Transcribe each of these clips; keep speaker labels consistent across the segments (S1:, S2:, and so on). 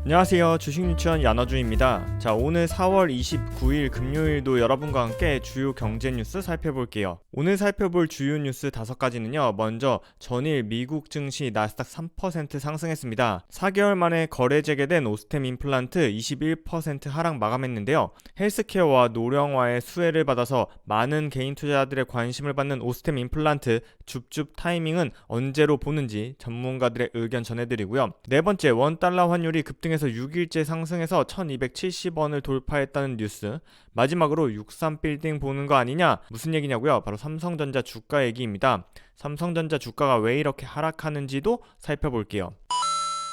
S1: 안녕하세요. 주식유치원 야나주입니다. 자, 오늘 4월 29일 금요일도 여러분과 함께 주요 경제 뉴스 살펴볼게요. 오늘 살펴볼 주요 뉴스 5가지는요. 먼저 전일 미국 증시 나스닥 3% 상승했습니다. 4개월 만에 거래 재개된 오스템 임플란트 21% 하락 마감했는데요. 헬스케어와 노령화의 수혜를 받아서 많은 개인 투자자들의 관심을 받는 오스템 임플란트 줍줍 타이밍은 언제로 보는지 전문가들의 의견 전해드리고요. 네 번째, 원달러 환율이 급등해서 6일째 상승해서 1270원을 돌파했다는 뉴스. 마지막으로 63빌딩 보는 거 아니냐? 무슨 얘기냐고요? 바로 삼성전자 주가 얘기입니다. 삼성전자 주가가 왜 이렇게 하락하는지도 살펴볼게요.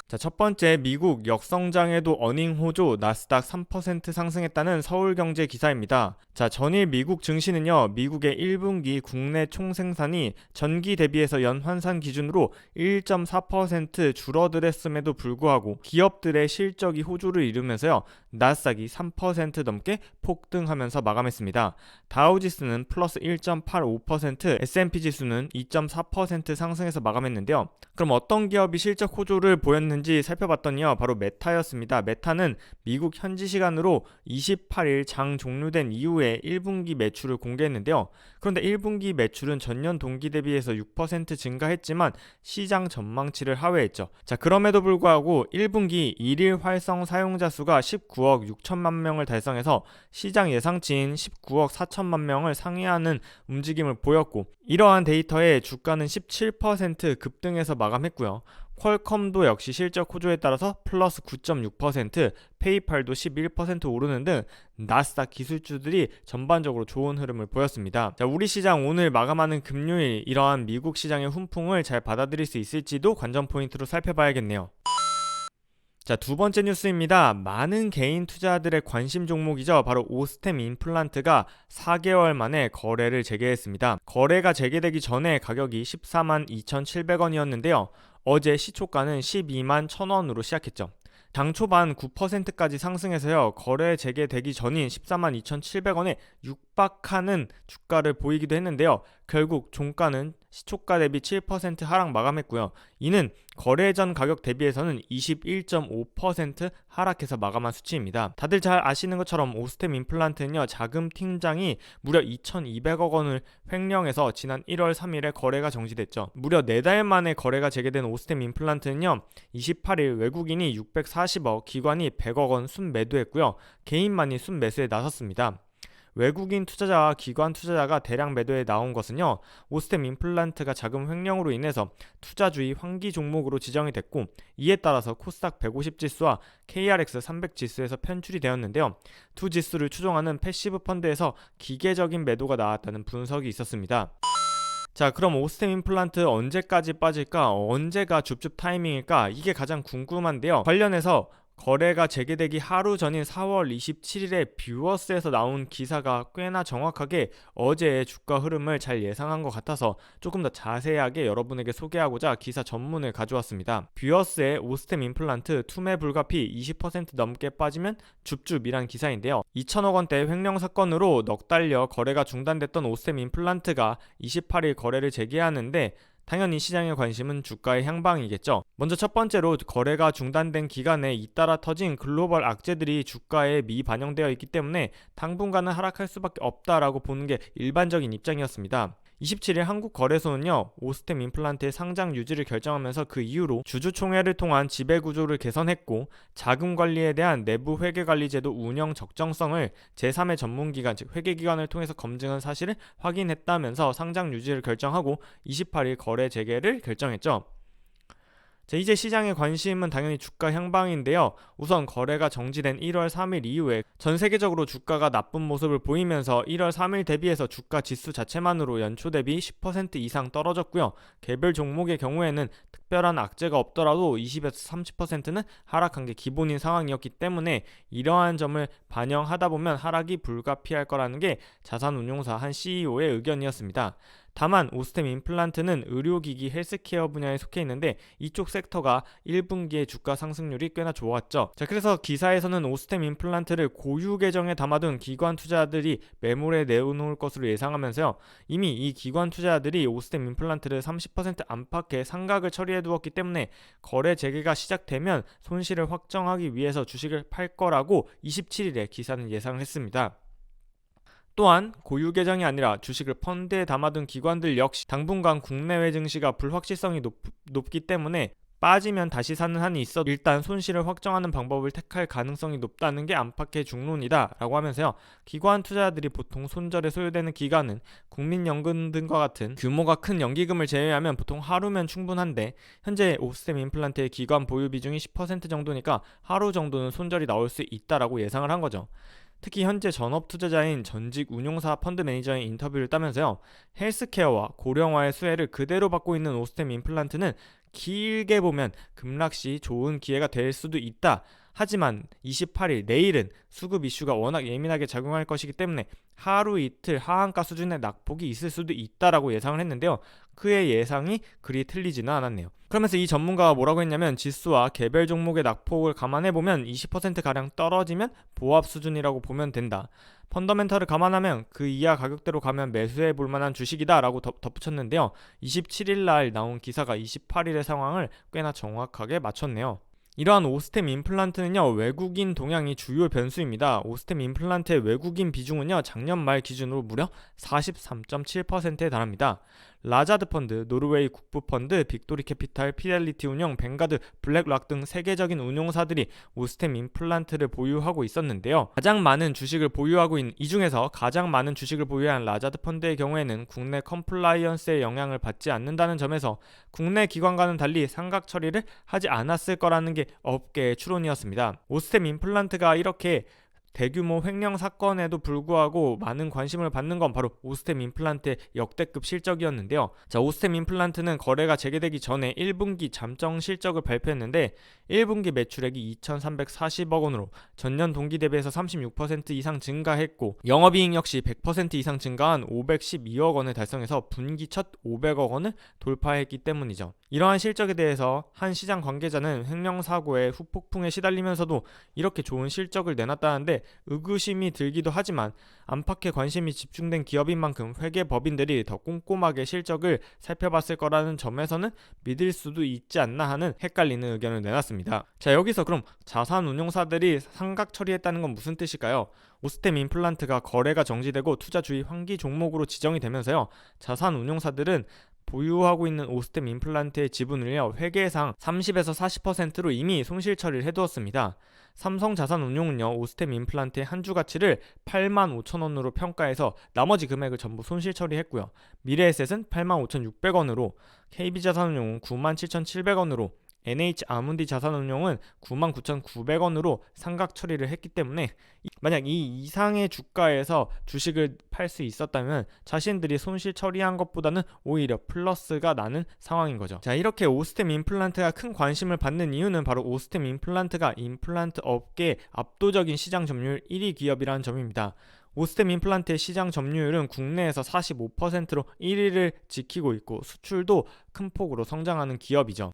S1: 자, 첫 번째, 미국 역성장에도 어닝 호조 나스닥 3% 상승했다는 서울경제 기사입니다. 자, 전일 미국 증시는요, 미국의 1분기 국내 총생산이 전기 대비해서 연환산 기준으로 1.4% 줄어들었음에도 불구하고 기업들의 실적이 호조를 이루면서요, 나스닥이 3% 넘게 폭등하면서 마감했습니다. 다우지수는 플러스 1.85%, S&P 지수는 2.4% 상승해서 마감했는데요. 그럼 어떤 기업이 실적 호조를 보였는지 살펴봤더니요, 바로 메타였습니다. 메타는 미국 현지 시간으로 28일 장 종료된 이후에 1분기 매출을 공개했는데요. 그런데 1분기 매출은 전년 동기 대비해서 6% 증가했지만 시장 전망치를 하회했죠. 자, 그럼에도 불구하고 1분기 일일 활성 사용자 수가 19억 6천만 명을 달성해서 시장 예상치인 19억 4천만 명을 상회하는 움직임을 보였고, 이러한 데이터에 주가는 17% 급등해서 마감했고요. 퀄컴도 역시 실적 호조에 따라서 플러스 9.6%, 페이팔도 11% 오르는 등 나스닥 기술주들이 전반적으로 좋은 흐름을 보였습니다. 자, 우리 시장 오늘 마감하는 금요일 이러한 미국 시장의 훈풍을 잘 받아들일 수 있을지도 관전 포인트로 살펴봐야겠네요. 자, 두 번째 뉴스입니다. 많은 개인 투자자들의 관심 종목이죠. 바로 오스템 임플란트가 4개월 만에 거래를 재개했습니다. 거래가 재개되기 전에 가격이 14만 2,700원이었는데요. 어제 시초가는 12만 1,000원으로 시작했죠. 당 초반 9%까지 상승해서요, 거래 재개되기 전인 14만 2,700원에 육박하는 주가를 보이기도 했는데요. 결국 종가는 시초가 대비 7% 하락 마감했고요. 이는 거래 전 가격 대비해서는 21.5% 하락해서 마감한 수치입니다. 다들 잘 아시는 것처럼 오스템 임플란트는요, 자금 팀장이 무려 2,200억 원을 횡령해서 지난 1월 3일에 거래가 정지됐죠. 무려 4달 만에 거래가 재개된 오스템 임플란트는요, 28일 외국인이 640억, 기관이 100억 원 순매도했고요. 개인만이 순매수에 나섰습니다. 외국인 투자자와 기관 투자자가 대량 매도에 나온 것은요, 오스템 임플란트가 자금 횡령으로 인해서 투자주의 환기 종목으로 지정이 됐고, 이에 따라서 코스닥 150 지수와 KRX 300 지수에서 편출이 되었는데요. 두 지수를 추종하는 패시브 펀드에서 기계적인 매도가 나왔다는 분석이 있었습니다. 자, 그럼 오스템 임플란트 언제까지 빠질까? 언제가 줍줍 타이밍일까? 이게 가장 궁금한데요. 관련해서 거래가 재개되기 하루 전인 4월 27일에 뷰어스에서 나온 기사가 꽤나 정확하게 어제의 주가 흐름을 잘 예상한 것 같아서 조금 더 자세하게 여러분에게 소개하고자 기사 전문을 가져왔습니다. 뷰어스의 오스템 임플란트 투매 불가피 20% 넘게 빠지면 줍줍이란 기사인데요. 2천억 원대 횡령 사건으로 넉 달여 거래가 중단됐던 오스템 임플란트가 28일 거래를 재개하는데, 당연히 시장의 관심은 주가의 향방이겠죠. 먼저 첫 번째로 거래가 중단된 기간에 잇따라 터진 글로벌 악재들이 주가에 미반영되어 있기 때문에 당분간은 하락할 수밖에 없다라고 보는 게 일반적인 입장이었습니다. 27일 한국거래소는요, 오스템 임플란트의 상장 유지를 결정하면서 그 이후로 주주총회를 통한 지배구조를 개선했고, 자금관리에 대한 내부 회계관리제도 운영 적정성을 제3의 전문기관, 즉 회계기관을 통해서 검증한 사실을 확인했다면서 상장 유지를 결정하고 28일 거래 재개를 결정했죠. 자, 이제 시장의 관심은 당연히 주가 향방인데요. 우선 거래가 정지된 1월 3일 이후에 전 세계적으로 주가가 나쁜 모습을 보이면서 1월 3일 대비해서 주가 지수 자체만으로 연초 대비 10% 이상 떨어졌고요. 개별 종목의 경우에는 특별한 악재가 없더라도 20에서 30%는 하락한 게 기본인 상황이었기 때문에 이러한 점을 반영하다 보면 하락이 불가피할 거라는 게 자산운용사 한 CEO의 의견이었습니다. 다만 오스템 임플란트는 의료기기 헬스케어 분야에 속해 있는데 이쪽 섹터가 1분기의 주가 상승률이 꽤나 좋았죠. 자, 그래서 기사에서는 오스템 임플란트를 고유 계정에 담아둔 기관 투자자들이 매물에 내놓을 것으로 예상하면서요, 이미 이 기관 투자자들이 오스템 임플란트를 30% 안팎의 상각을 처리해 염두에 두었기 때문에 거래 재개가 시작되면 손실을 확정하기 위해서 주식을 팔 거라고 27일에 기사는 예상을 했습니다. 또한 고유 계정이 아니라 주식을 펀드에 담아둔 기관들 역시 당분간 국내외 증시가 불확실성이 높기 때문에 빠지면 다시 사는 한이 있어 일단 손실을 확정하는 방법을 택할 가능성이 높다는 게 안팎의 중론이다 라고 하면서요, 기관 투자자들이 보통 손절에 소요되는 기간은 국민연금 등과 같은 규모가 큰 연기금을 제외하면 보통 하루면 충분한데 현재 오스템 임플란트의 기관 보유 비중이 10% 정도니까 하루 정도는 손절이 나올 수 있다라고 예상을 한 거죠. 특히 현재 전업 투자자인 전직 운용사 펀드 매니저의 인터뷰를 따면서요, 헬스케어와 고령화의 수혜를 그대로 받고 있는 오스템 임플란트는 길게 보면 급락시 좋은 기회가 될 수도 있다. 하지만 28일 내일은 수급 이슈가 워낙 예민하게 작용할 것이기 때문에 하루 이틀 하한가 수준의 낙폭이 있을 수도 있다라고 예상을 했는데요. 그의 예상이 그리 틀리지는 않았네요. 그러면서 이 전문가가 뭐라고 했냐면, 지수와 개별 종목의 낙폭을 감안해보면 20%가량 떨어지면 보합 수준이라고 보면 된다. 펀더멘털을 감안하면 그 이하 가격대로 가면 매수해 볼 만한 주식이다 라고 덧붙였는데요. 27일 날 나온 기사가 28일의 상황을 꽤나 정확하게 맞췄네요. 이러한 오스템 임플란트는요, 외국인 동향이 주요 변수입니다. 오스템 임플란트의 외국인 비중은요, 작년 말 기준으로 무려 43.7%에 달합니다. 라자드 펀드, 노르웨이 국부 펀드, 빅토리 캐피탈, 피델리티 운용, 뱅가드, 블랙락 등 세계적인 운용사들이 오스템 임플란트를 보유하고 있었는데요. 이 중에서 가장 많은 주식을 보유한 라자드 펀드의 경우에는 국내 컴플라이언스의 영향을 받지 않는다는 점에서 국내 기관과는 달리 상각 처리를 하지 않았을 거라는 게 업계의 추론이었습니다. 오스템 임플란트가 이렇게 대규모 횡령 사건에도 불구하고 많은 관심을 받는 건 바로 오스템 임플란트의 역대급 실적이었는데요. 오스템 임플란트는 거래가 재개되기 전에 1분기 잠정 실적을 발표했는데 1분기 매출액이 2,340억 원으로 전년 동기 대비해서 36% 이상 증가했고, 영업이익 역시 100% 이상 증가한 512억 원을 달성해서 분기 첫 500억 원을 돌파했기 때문이죠. 이러한 실적에 대해서 한 시장 관계자는 횡령 사고의 후폭풍에 시달리면서도 이렇게 좋은 실적을 내놨다는데 의구심이 들기도 하지만 안팎의 관심이 집중된 기업인 만큼 회계법인들이 더 꼼꼼하게 실적을 살펴봤을 거라는 점에서는 믿을 수도 있지 않나 하는 헷갈리는 의견을 내놨습니다. 여기서 그럼 자산운용사들이 상각 처리했다는 건 무슨 뜻일까요? 오스템 임플란트가 거래가 정지되고 투자주의 환기 종목으로 지정이 되면서요, 자산운용사들은 보유하고 있는 오스템 임플란트의 지분을요, 회계상 30에서 40%로 이미 손실 처리를 해두었습니다. 삼성자산운용은요, 오스템 임플란트의 한 주 가치를 85,000원으로 평가해서 나머지 금액을 전부 손실 처리했고요. 미래에셋은 85,600원으로, KB자산운용은 97,700원으로, NH아문디 자산운용은 99,900원으로 상각 처리를 했기 때문에 만약 이 이상의 주가에서 주식을 팔 수 있었다면 자신들이 손실 처리한 것보다는 오히려 플러스가 나는 상황인 거죠. 이렇게 오스템 임플란트가 큰 관심을 받는 이유는 바로 오스템 임플란트가 임플란트 업계의 압도적인 시장 점유율 1위 기업이라는 점입니다. 오스템 임플란트의 시장 점유율은 국내에서 45%로 1위를 지키고 있고 수출도 큰 폭으로 성장하는 기업이죠.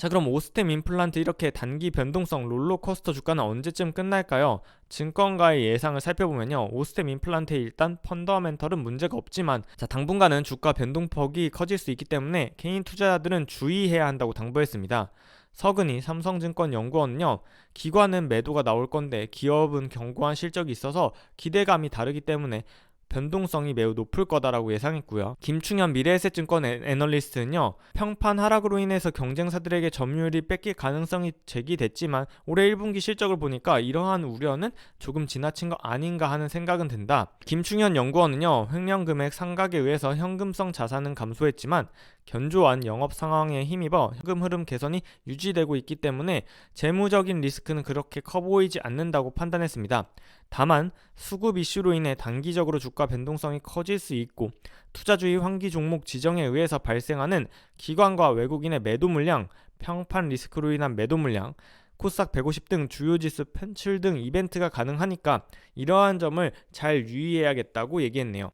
S1: 그럼 오스템 임플란트 이렇게 단기 변동성 롤러코스터 주가는 언제쯤 끝날까요? 증권가의 예상을 살펴보면요, 오스템 임플란트에 일단 펀더멘털은 문제가 없지만 당분간은 주가 변동폭이 커질 수 있기 때문에 개인 투자자들은 주의해야 한다고 당부했습니다. 서근희 삼성증권 연구원은요, 기관은 매도가 나올 건데 기업은 견고한 실적이 있어서 기대감이 다르기 때문에 변동성이 매우 높을 거다라고 예상했고요. 김충현 미래에셋증권 애널리스트는요, 평판 하락으로 인해서 경쟁사들에게 점유율이 뺏길 가능성이 제기됐지만 올해 1분기 실적을 보니까 이러한 우려는 조금 지나친 거 아닌가 하는 생각은 든다. 김충현 연구원은요, 횡령 금액 상각에 의해서 현금성 자산은 감소했지만 견조한 영업 상황에 힘입어 현금 흐름 개선이 유지되고 있기 때문에 재무적인 리스크는 그렇게 커 보이지 않는다고 판단했습니다. 다만 수급 이슈로 인해 단기적으로 주가 변동성이 커질 수 있고 투자주의 환기 종목 지정에 의해서 발생하는 기관과 외국인의 매도 물량, 평판 리스크로 인한 매도 물량, 코스닥 150 등 주요 지수 편출 등 이벤트가 가능하니까 이러한 점을 잘 유의해야겠다고 얘기했네요.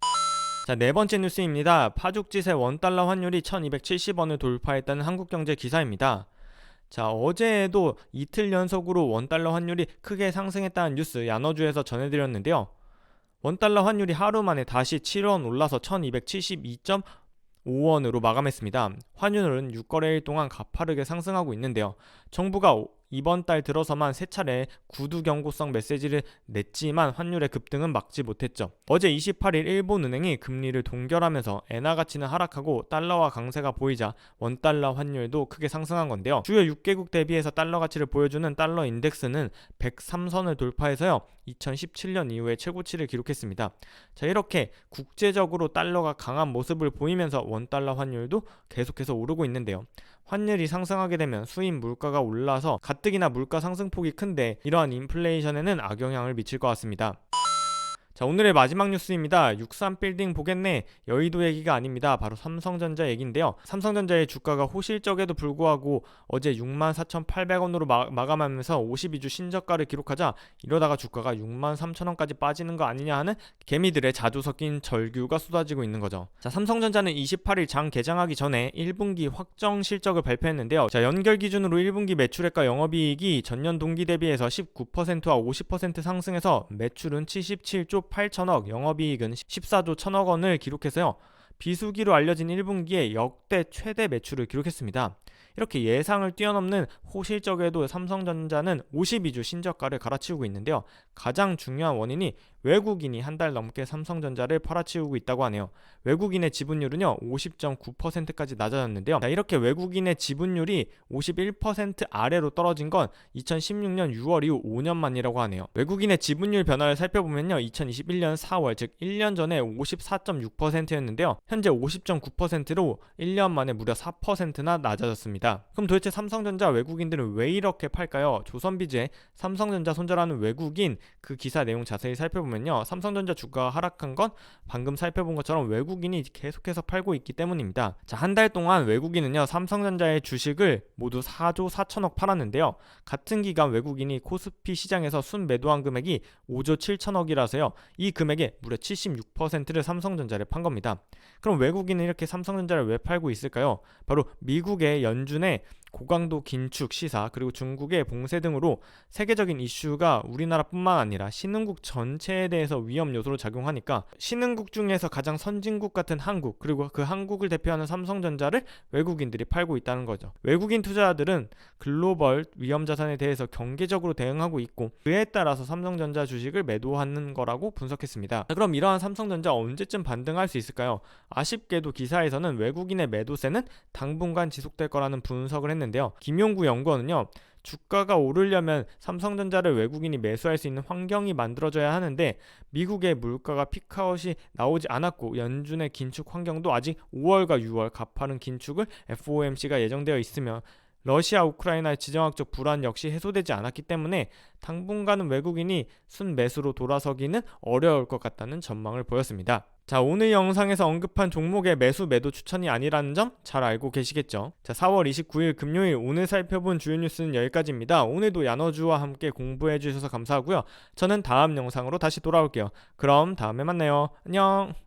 S1: 네 번째 뉴스입니다. 파죽지세 원달러 환율이 1270원을 돌파했다는 한국경제 기사입니다. 어제에도 이틀 연속으로 원달러 환율이 크게 상승했다는 뉴스 야너주에서 전해드렸는데요. 원달러 환율이 하루 만에 다시 7원 올라서 5원으로 마감했습니다. 환율은 6거래일 동안 가파르게 상승하고 있는데요. 정부가 이번 달 들어서만 3차례 구두 경고성 메시지를 냈지만 환율의 급등은 막지 못했죠. 어제 28일 일본은행이 금리를 동결하면서 엔화 가치는 하락하고 달러화 강세가 보이자 원달러 환율도 크게 상승한 건데요. 주요 6개국 대비해서 달러 가치를 보여주는 달러 인덱스는 103선을 돌파해서요. 2017년 이후에 최고치를 기록했습니다. 자, 이렇게 국제적으로 달러가 강한 모습을 보이면서 원달러 환율도 계속해서 오르고 있는데요. 환율이 상승하게 되면 수입 물가가 올라서 가뜩이나 물가 상승폭이 큰데 이러한 인플레이션에는 악영향을 미칠 것 같습니다. 자, 오늘의 마지막 뉴스입니다. 63빌딩 보겠네. 여의도 얘기가 아닙니다. 바로 삼성전자 얘기인데요. 삼성전자의 주가가 호실적에도 불구하고 어제 64,800원으로 마감하면서 52주 신저가를 기록하자 이러다가 주가가 63,000원까지 빠지는 거 아니냐 하는 개미들의 자주 섞인 절규가 쏟아지고 있는 거죠. 자, 삼성전자는 28일 장 개장하기 전에 1분기 확정 실적을 발표했는데요. 자, 연결 기준으로 1분기 매출액과 영업이익이 전년 동기 대비해서 19%와 50% 상승해서 매출은 77조 8천억, 영업이익은 14조 1천억 원을 기록해서요. 비수기로 알려진 1분기에 역대 최대 매출을 기록했습니다. 이렇게 예상을 뛰어넘는 호실적에도 삼성전자는 52주 신저가를 갈아치우고 있는데요. 가장 중요한 원인이 외국인이 한 달 넘게 삼성전자를 팔아치우고 있다고 하네요. 외국인의 지분율은요 50.9%까지 낮아졌는데요. 자, 이렇게 외국인의 지분율이 51% 아래로 떨어진 건 2016년 6월 이후 5년 만이라고 하네요. 외국인의 지분율 변화를 살펴보면요 2021년 4월 즉 1년 전에 54.6%였는데요 현재 50.9%로 1년 만에 무려 4%나 낮아졌습니다. 그럼 도대체 삼성전자 외국인들은 왜 이렇게 팔까요? 조선비즈의 삼성전자 손절하는 외국인 그 기사 내용 자세히 살펴보면요 삼성전자 주가가 하락한 건 방금 살펴본 것처럼 외국인이 계속해서 팔고 있기 때문입니다. 자, 한 달 동안 외국인은요 삼성전자의 주식을 모두 4조 4천억 팔았는데요. 같은 기간 외국인이 코스피 시장에서 순매도한 금액이 5조 7천억이라서요. 이 금액의 무려 76%를 삼성전자를 판 겁니다. 그럼 외국인은 이렇게 삼성전자를 왜 팔고 있을까요? 바로 미국의 연준의 고강도 긴축 시사 그리고 중국의 봉쇄 등으로 세계적인 이슈가 우리나라뿐만 아니라 신흥국 전체에 대해서 위험 요소로 작용하니까 신흥국 중에서 가장 선진국 같은 한국 그리고 그 한국을 대표하는 삼성전자를 외국인들이 팔고 있다는 거죠. 외국인 투자자들은 글로벌 위험 자산에 대해서 경계적으로 대응하고 있고 그에 따라서 삼성전자 주식을 매도하는 거라고 분석했습니다. 그럼 이러한 삼성전자 언제쯤 반등할 수 있을까요? 아쉽게도 기사에서는 외국인의 매도세는 당분간 지속될 거라는 분석을 했는데요. 김용구 연구원은요. 주가가 오르려면 삼성전자를 외국인이 매수할 수 있는 환경이 만들어져야 하는데 미국의 물가가 피크아웃이 나오지 않았고 연준의 긴축 환경도 아직 5월과 6월 가파른 긴축을 FOMC가 예정되어 있으며 러시아 우크라이나의 지정학적 불안 역시 해소되지 않았기 때문에 당분간은 외국인이 순매수로 돌아서기는 어려울 것 같다는 전망을 보였습니다. 자, 오늘 영상에서 언급한 종목의 매수 매도 추천이 아니라는 점 잘 알고 계시겠죠? 자, 4월 29일 금요일 오늘 살펴본 주요 뉴스는 여기까지입니다. 오늘도 야너주와 함께 공부해 주셔서 감사하고요. 저는 다음 영상으로 다시 돌아올게요. 그럼 다음에 만나요. 안녕.